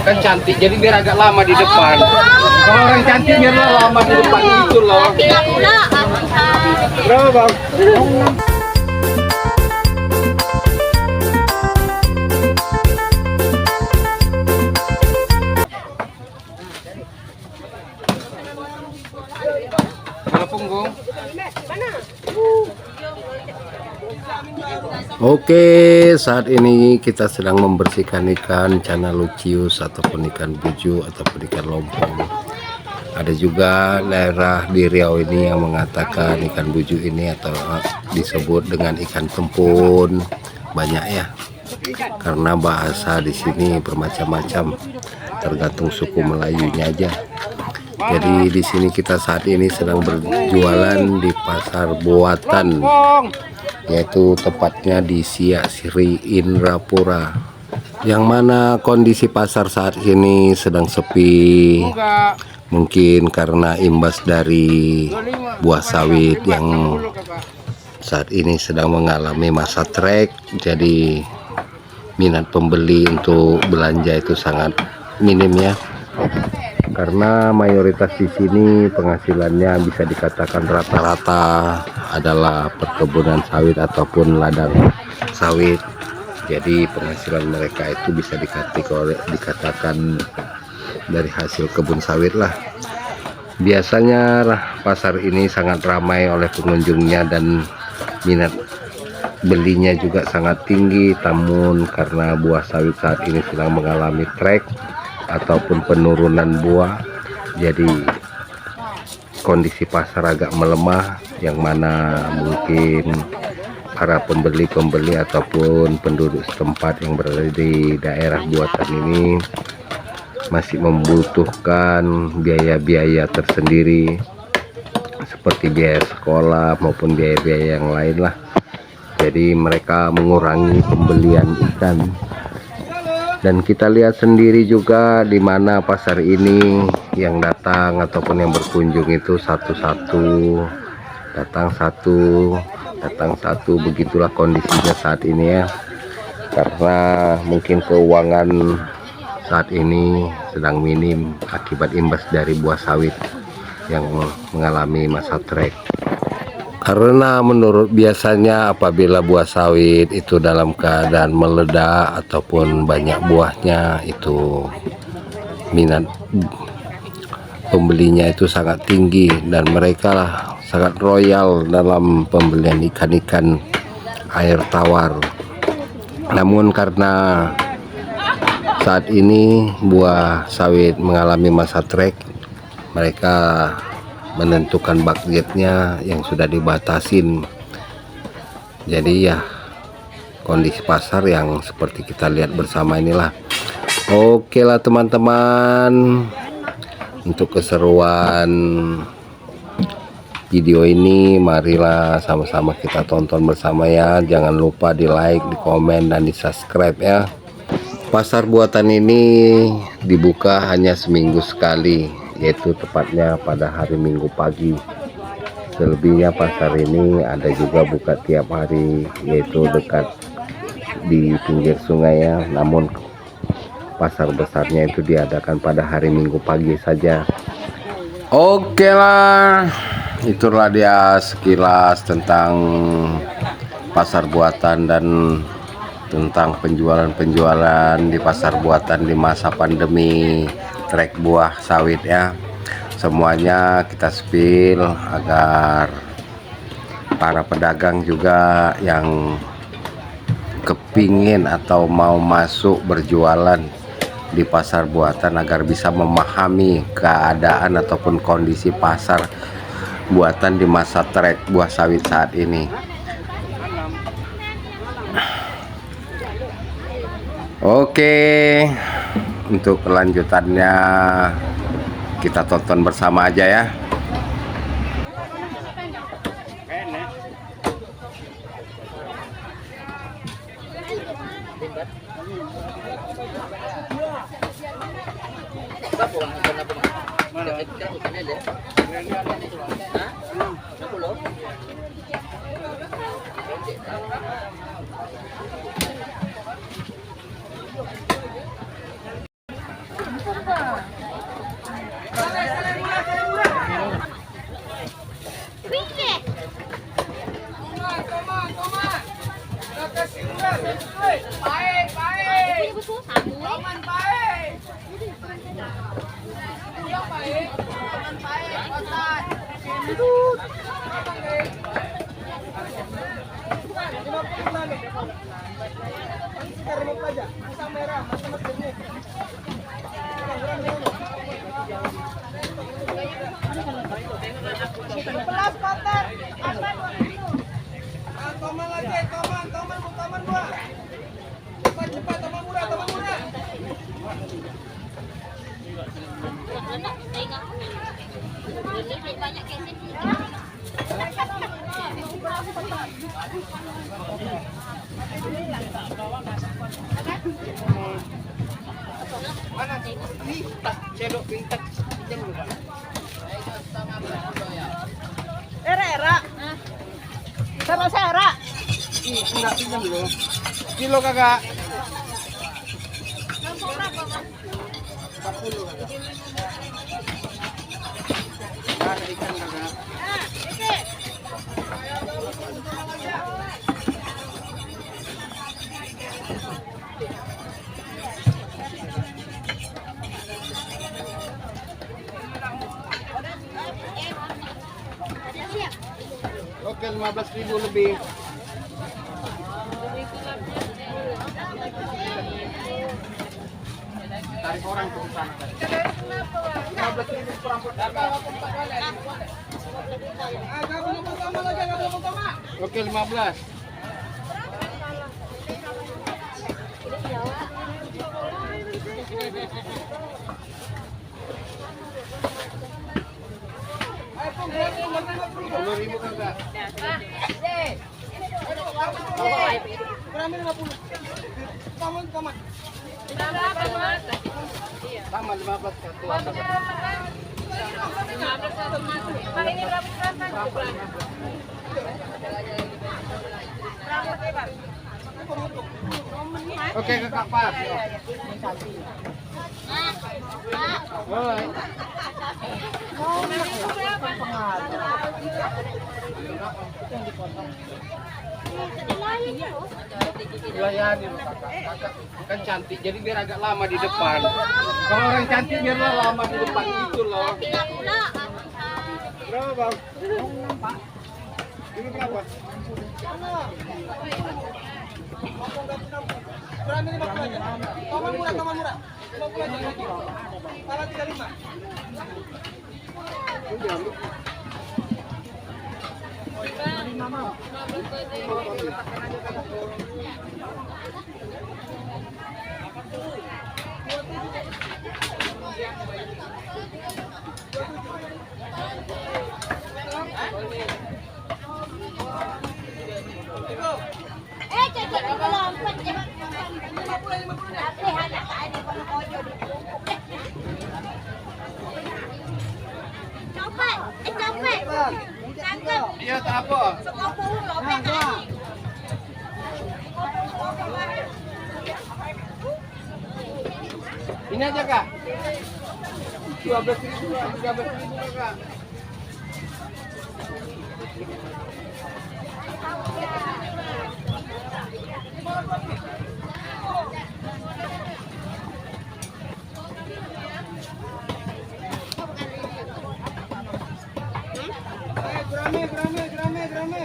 Kan cantik, jadi biar agak lama di depan. Kalau orang cantik biarlah lama di depan gitu loh. Berapa bang? Mana punggung? Oke, saat ini kita sedang membersihkan ikan cana lucius ataupun ikan buju ataupun ikan lompong. Ada juga daerah di Riau ini yang mengatakan ikan buju ini atau disebut dengan ikan tempun. Banyak ya, karena bahasa di sini bermacam-macam, tergantung suku Melayunya aja. Jadi di sini kita saat ini sedang berjualan di pasar Buatan, yaitu tepatnya di Siak Sri Indrapura, yang mana kondisi pasar saat ini sedang sepi, mungkin karena imbas dari buah sawit yang saat ini sedang mengalami masa trek. Jadi minat pembeli untuk belanja itu sangat minim ya, karena mayoritas di sini penghasilannya bisa dikatakan rata-rata adalah perkebunan sawit ataupun ladang sawit. Jadi penghasilan mereka itu bisa dikatakan dari hasil kebun sawit lah. Biasanya pasar ini sangat ramai oleh pengunjungnya dan minat belinya juga sangat tinggi. Namun karena buah sawit saat ini sedang mengalami trek ataupun penurunan buah, jadi kondisi pasar agak melemah, yang mana mungkin para pembeli-pembeli ataupun penduduk setempat yang berada di daerah Buatan ini masih membutuhkan biaya-biaya tersendiri seperti biaya sekolah maupun biaya-biaya yang lain lah. Jadi mereka mengurangi pembelian ikan. Dan kita lihat sendiri juga di mana pasar ini yang datang ataupun yang berkunjung itu satu-satu, datang satu, begitulah kondisinya saat ini ya. Karena mungkin keuangan saat ini sedang minim akibat imbas dari buah sawit yang mengalami masa trek. Karena menurut biasanya apabila buah sawit itu dalam keadaan meledak ataupun banyak buahnya, itu minat pembelinya itu sangat tinggi dan mereka lah sangat royal dalam pembelian ikan-ikan air tawar. Namun karena saat ini buah sawit mengalami masa trek, mereka menentukan budgetnya yang sudah dibatasin. Jadi ya kondisi pasar yang seperti kita lihat bersama inilah. Oke lah teman-teman, untuk keseruan video ini marilah sama-sama kita tonton bersama ya. Jangan lupa di like, di komen, dan di subscribe ya. Pasar Buatan ini dibuka hanya seminggu sekali, yaitu tepatnya pada hari Minggu pagi. Selebihnya pasar ini ada juga buka tiap hari, yaitu dekat di pinggir sungai ya. Namun pasar besarnya itu diadakan pada hari Minggu pagi saja. Oke lah, itulah dia sekilas tentang pasar Buatan dan tentang penjualan-penjualan di pasar Buatan di masa pandemi trek buah sawit ya. Semuanya kita spill agar para pedagang juga yang kepingin atau mau masuk berjualan di pasar Buatan agar bisa memahami keadaan ataupun kondisi pasar Buatan di masa trek buah sawit saat ini. Oke, untuk kelanjutannya kita tonton bersama aja ya. Toman lagi, toman gua. Cepat, toman murah. Mana? Ini tak cedok pintak jam lupa. Era. Sama Sera. Enggak pinjam dulu. Kilo kagak? 40 kagak. Ada ikan kagak? Oke, 15.000 lebih. Tarik orang ke sana. 15.000 kurang Oke, 15. Ribu kagak? Berapa 50? Taman. Sama 15 satu. Oke, ke kapal. Boleh. Dilayani loh kakak. Kan cantik, jadi biar agak lama di depan. Kalau orang cantik biarlah lama di depan gitu loh. Berapa bang? Ini berapa? Berani 50 aja. Toman murah. 50 aja. Salah 35. Iya, tak apa. Ini aja kak. 12.000 kak. Gerame.